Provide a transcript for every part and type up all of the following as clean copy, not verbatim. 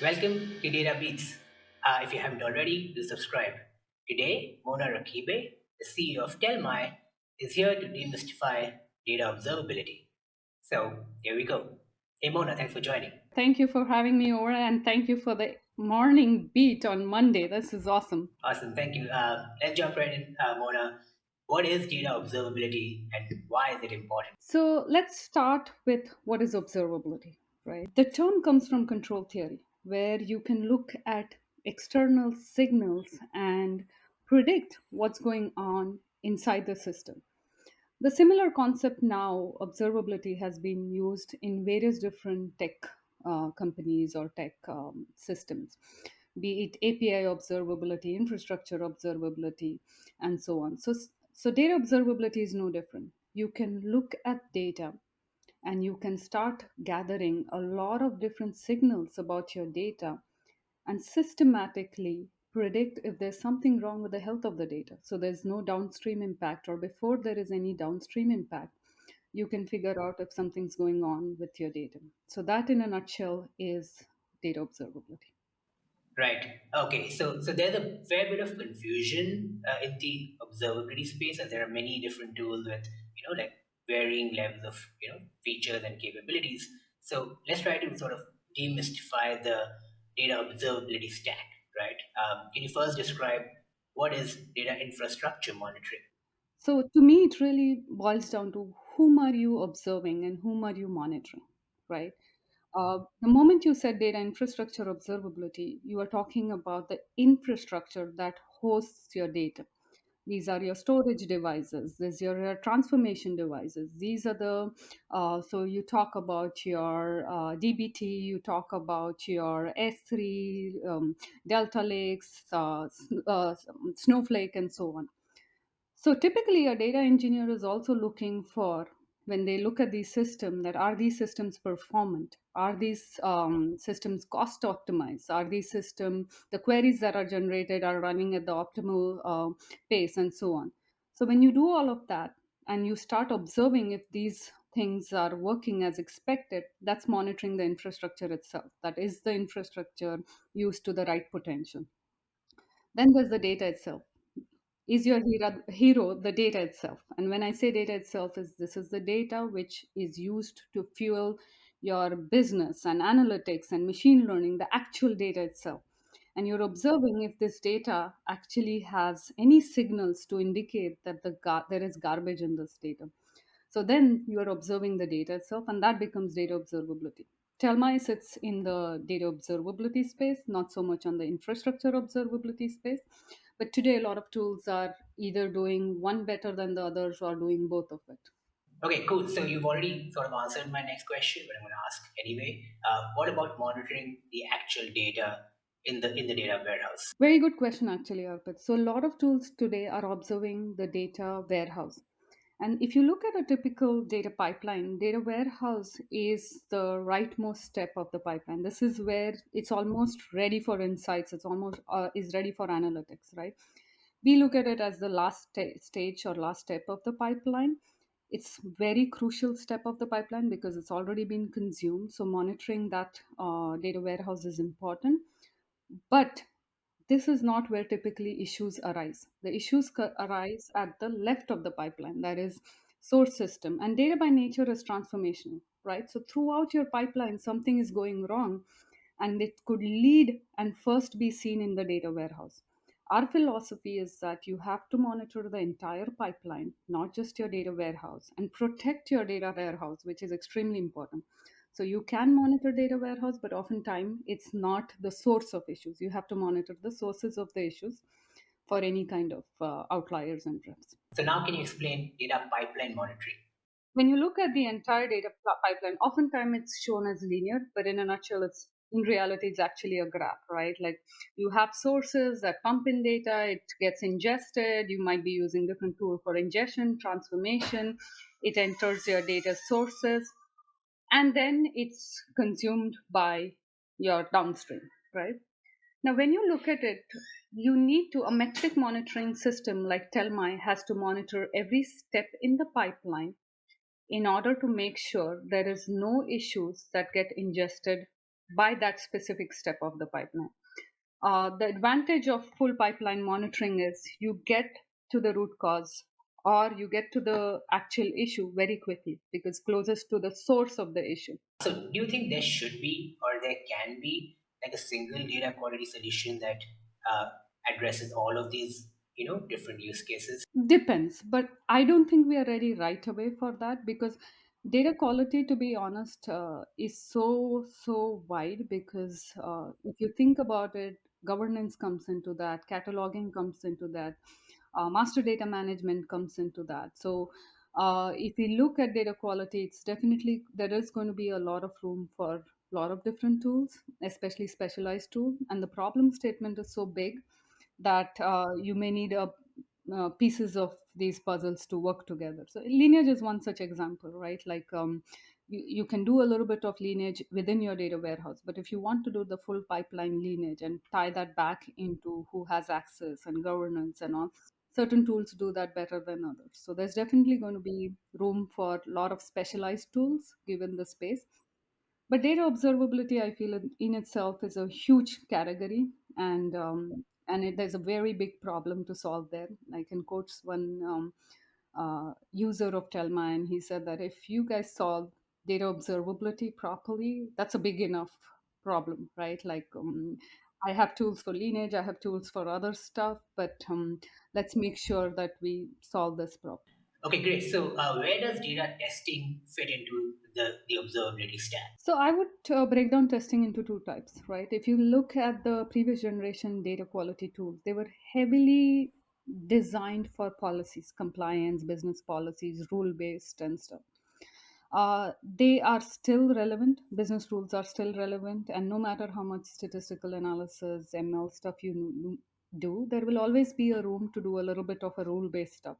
Welcome to Data Beats. If you haven't already, do subscribe. Today, Mona Rakibe, the CEO of Telmai, is here to demystify data observability. So, here we go. Hey Mona, thanks for joining. Thank you for having me over and thank you for the morning beat on Monday. This is awesome. Awesome, thank you. Let's jump right in, Mona. What is data observability and why is it important? So let's start with what is observability, right? The term comes from control theory, where you can look at external signals and predict what's going on inside the system. The similar concept now, observability, has been used in various different tech companies or tech systems, be it API observability, infrastructure observability, and so on. So data observability is no different. You can look at data and you can start gathering a lot of different signals about your data and systematically predict if there's something wrong with the health of the data. So there's no downstream impact, or before there is any downstream impact, you can figure out if something's going on with your data. So, that in a nutshell is data observability. Right. Okay. So there's a fair bit of confusion in the observability space, and there are many different tools with like varying levels of features and capabilities. So let's try to sort of demystify the data observability stack. Right. Can you first describe what is data infrastructure monitoring? So, to me, it really boils down to whom are you observing and whom are you monitoring, right? The moment you said data infrastructure observability, you are talking about the infrastructure that hosts your data. These are your storage devices. These are your transformation devices. These are so you talk about your DBT, you talk about your S3, Delta Lakes, Snowflake, and so on. So typically, a data engineer is also looking for, when they look at these systems, that are these systems performant? Are these systems cost optimized? Are these system the queries that are generated are running at the optimal pace, and so on? So when you do all of that and you start observing if these things are working as expected, that's monitoring the infrastructure itself. That is the infrastructure used to the right potential. Then there's the data itself. Is your hero the data itself? And when I say data itself, is this is the data which is used to fuel your business and analytics and machine learning, the actual data itself. And you're observing if this data actually has any signals to indicate that there is garbage in this data. So then you are observing the data itself, and that becomes data observability. Telmai sits in the data observability space, not so much on the infrastructure observability space. But today, a lot of tools are either doing one better than the others or doing both of it. Okay, cool. So you've already sort of answered my next question, but I'm going to ask anyway. What about monitoring the actual data in the data warehouse? Very good question, actually, Arpit. So, a lot of tools today are observing the data warehouse. And if you look at a typical data pipeline, data warehouse is the rightmost step of the pipeline. This is where it's almost ready for insights. It's almost is ready for analytics, right? We look at it as the stage or last step of the pipeline. It's very crucial step of the pipeline because it's already been consumed. So monitoring that data warehouse is important. But this is not where typically issues arise. The issues arise at the left of the pipeline, that is source system. And data by nature is transformational, right? So throughout your pipeline, something is going wrong and it could lead and first be seen in the data warehouse. Our philosophy is that you have to monitor the entire pipeline, not just your data warehouse, and protect your data warehouse, which is extremely important. So you can monitor data warehouse, but oftentimes it's not the source of issues. You have to monitor the sources of the issues for any kind of outliers and drips. So now can you explain data pipeline monitoring? When you look at the entire data pipeline, oftentimes it's shown as linear, but in a nutshell, it's in reality it's actually a graph, right? Like you have sources that pump in data, it gets ingested. You might be using different tool for ingestion, transformation. It enters your data sources, and then it's consumed by your downstream, right? Now, when you look at it, you need to, a metric monitoring system like Telmai has to monitor every step in the pipeline in order to make sure there is no issues that get ingested by that specific step of the pipeline. The advantage of full pipeline monitoring is you get to the root cause or you get to the actual issue very quickly because closest to the source of the issue. So, do you think there should be or there can be like a single data quality solution that uh, addresses all of these, different use cases? Depends, but I don't think we are ready right away for that because data quality, to be honest, is so wide because if you think about it, governance comes into that, cataloging comes into that, master data management comes into that. So if we look at data quality, it's definitely there is going to be a lot of room for a lot of different tools, especially specialized tools, and the problem statement is so big that you may need a pieces of these puzzles to work together. So lineage is one such example, right? Like you can do a little bit of lineage within your data warehouse, but if you want to do the full pipeline lineage and tie that back into who has access and governance and all, certain tools do that better than others. So there's definitely going to be room for a lot of specialized tools given the space. But data observability, I feel, in itself is a huge category, and there's a very big problem to solve there. I can quote one user of Telmai, and he said that if you guys solve data observability properly, that's a big enough problem, right? Like I have tools for lineage, I have tools for other stuff, but let's make sure that we solve this problem. Okay, great. So, where does data testing fit into the observability stack? So I would break down testing into two types, right? If you look at the previous generation data quality tools, they were heavily designed for policies, compliance, business policies, rule based, and stuff. They are still relevant. Business rules are still relevant, and no matter how much statistical analysis, ML stuff do, there will always be a room to do a little bit of a rule based stuff.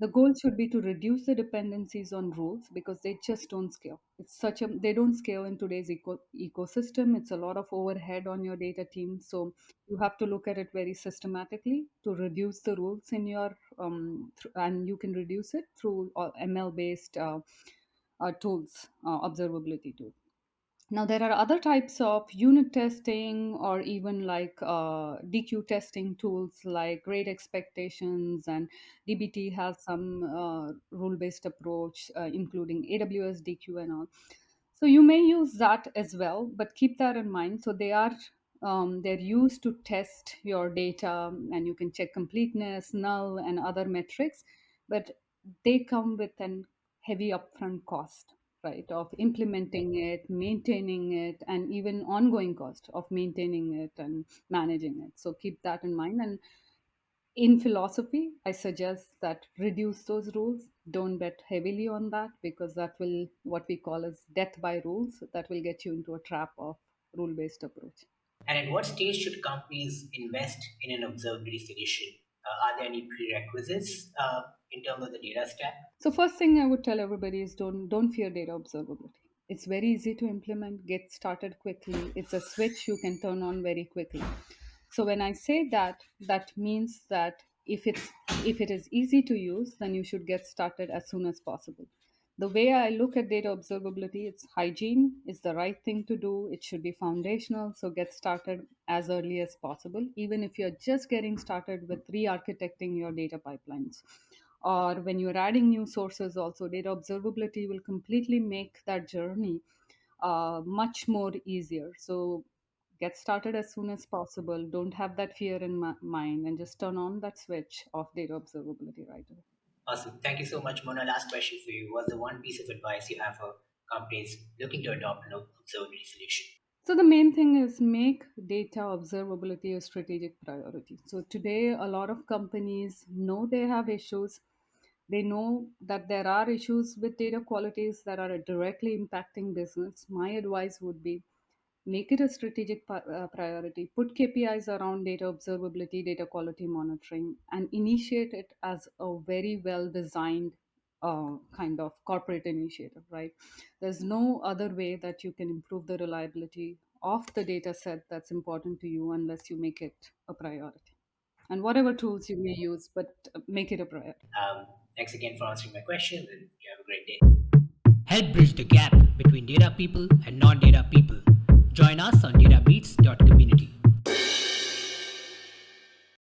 The goal should be to reduce the dependencies on rules because they just don't scale. It's such a they don't scale in today's ecosystem. It's a lot of overhead on your data team, so you have to look at it very systematically to reduce the rules in your and you can reduce it through ML based tools, observability tools. Now, there are other types of unit testing or even like DQ testing tools like Great Expectations, and DBT has some rule based approach, including AWS DQ and all. So you may use that as well, but keep that in mind. So they're used to test your data, and you can check completeness, null, and other metrics, but they come with an heavy upfront cost, right, of implementing it, maintaining it, and even ongoing cost of maintaining it and managing it. So keep that in mind. And in philosophy, I suggest that reduce those rules. Don't bet heavily on that because that will what we call as death by rules. That will get you into a trap of rule-based approach. And at what stage should companies invest in an observability solution? Are there any prerequisites in terms of the data stack? So first thing I would tell everybody is don't fear data observability. It's very easy to implement, get started quickly. It's a switch you can turn on very quickly. So when I say that, that means that if it is easy to use, then you should get started as soon as possible. The way I look at data observability, it's hygiene, it's the right thing to do, it should be foundational. So get started as early as possible, even if you're just getting started with re architecting your data pipelines. Or when you're adding new sources, also, data observability will completely make that journey much more easier. So get started as soon as possible. Don't have that fear in mind and just turn on that switch of data observability right away. Awesome. Thank you so much, Mona. Last question for you. What's the one piece of advice you have for companies looking to adopt an observability solution? So the main thing is make data observability a strategic priority. So today, a lot of companies know they have issues. They know that there are issues with data qualities that are directly impacting business. My advice would be make it a strategic priority, put KPIs around data observability, data quality monitoring, and initiate it as a very well designed kind of corporate initiative, right? There's no other way that you can improve the reliability of the data set that's important to you unless you make it a priority. And whatever tools you may use, but make it a priority. Thanks again for answering my questions, and you have a great day. Help bridge the gap between data people and non data people. Join us on databeats.com.